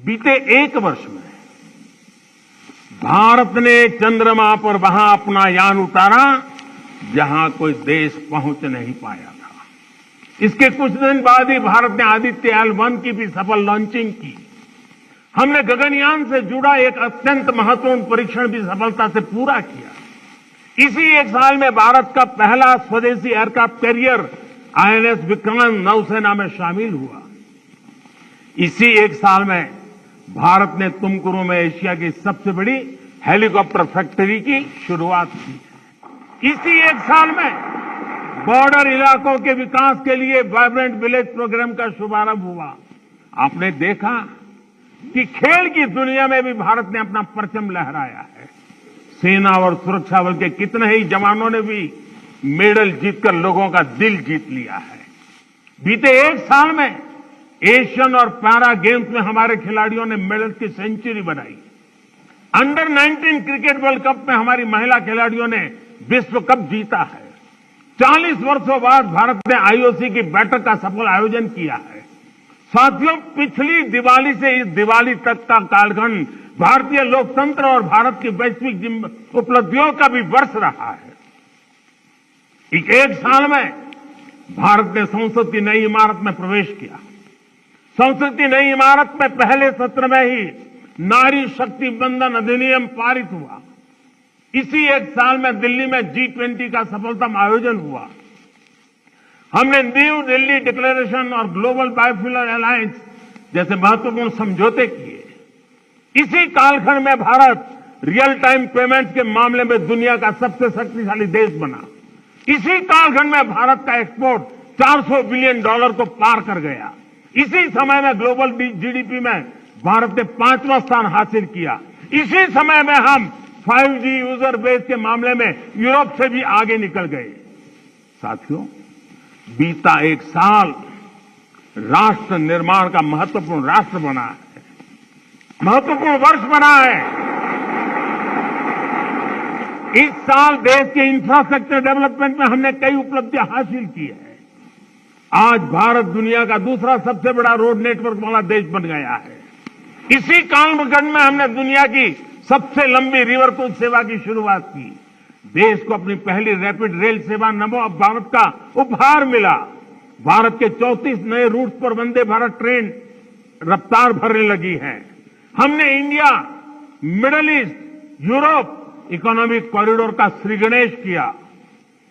बीते एक वर्ष में भारत ने चंद्रमा पर वहां अपना यान उतारा जहां कोई देश पहुंच नहीं पाया था। इसके कुछ दिन बाद ही भारत ने आदित्य L1 की भी सफल लॉन्चिंग की। हमने गगनयान से जुड़ा एक अत्यंत महत्वपूर्ण परीक्षण भी सफलता से पूरा किया। इसी एक साल में भारत का पहला स्वदेशी एयरक्राफ्ट कैरियर INS विक्रांत नौसेना में शामिल हुआ। इसी एक साल में भारत ने तुमकुरू में एशिया की सबसे बड़ी हेलीकॉप्टर फैक्ट्री की शुरुआत की। इसी एक साल में बॉर्डर इलाकों के विकास के लिए वाइब्रेंट विलेज प्रोग्राम का शुभारंभ हुआ। आपने देखा कि खेल की दुनिया में भी भारत ने अपना परचम लहराया है। सेना और सुरक्षा बल के कितने ही जवानों ने भी मेडल जीतकर लोगों का दिल जीत लिया है। बीते एक साल में एशियन और पैरा गेम्स में हमारे खिलाड़ियों ने मेडल की सेंचुरी बनाई। अंडर 19 क्रिकेट वर्ल्ड कप में हमारी महिला खिलाड़ियों ने विश्व कप जीता है। 40 वर्षों बाद भारत ने IOC की बैठक का सफल आयोजन किया है। साथियों, पिछली दिवाली से इस दिवाली तक का कालखंड भारतीय लोकतंत्र और भारत की वैश्विक उपलब्धियों का भी वर्ष रहा है। एक साल में भारत ने संसद की नई इमारत में प्रवेश किया। संसद की नई इमारत में पहले सत्र में ही नारी शक्ति बंधन अधिनियम पारित हुआ। इसी एक साल में दिल्ली में G20 का सफलतम आयोजन हुआ। हमने न्यू दिल्ली डिक्लेरेशन और ग्लोबल बायोफ्यूल अलायंस जैसे महत्वपूर्ण समझौते किए। इसी कालखंड में भारत रियल टाइम पेमेंट्स के मामले में दुनिया का सबसे शक्तिशाली देश बना। इसी कालखंड में भारत का एक्सपोर्ट $400 बिलियन को पार कर गया। इसी समय में ग्लोबल GDP में भारत ने 5वां स्थान हासिल किया। इसी समय में हम 5G यूजर बेस के मामले में यूरोप से भी आगे निकल गए। साथियों, बीता एक साल राष्ट्र निर्माण का महत्वपूर्ण राष्ट्र बना है, महत्वपूर्ण वर्ष बना है। इस साल देश के इंफ्रास्ट्रक्चर डेवलपमेंट में हमने कई उपलब्धियां हासिल की है। आज भारत दुनिया का दूसरा सबसे बड़ा रोड नेटवर्क वाला देश बन गया है। इसी कालखंड में हमने दुनिया की सबसे लंबी रिवर क्रूज सेवा की शुरुआत की। देश को अपनी पहली रैपिड रेल सेवा नमो भारत का उपहार मिला। भारत के 34 नए रूट पर वंदे भारत ट्रेन रफ्तार भरने लगी है। हमने India, middle east, Europe economic corridor का श्रीगणेश किया।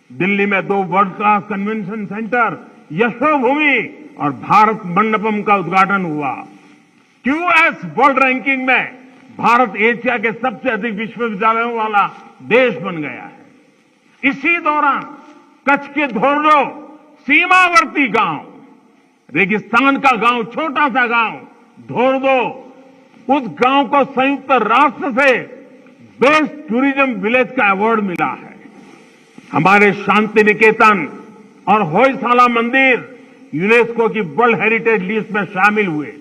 दिल्ली में 2 world class convention centre, Yashobhoomi और भारत मंडपम का उद्घाटन हुआ। QS वर्ल्ड रैंकिंग में भारत एशिया के सबसे अधिक विश्वविद्यालयों वाला देश बन गया है। इसी दौरान कच्छ के धोर्डो सीमावर्ती गांव, रेगिस्तान का गांव, छोटा सा गांव धोर्डो, उस गांव को संयुक्त राष्ट्र से बेस्ट टूरिज्म विलेज का अवार्ड मिला है। हमारे शांति निकेतन और होयसाला मंदिर यूनेस्को की वर्ल्ड हेरिटेज लिस्ट में शामिल हुए।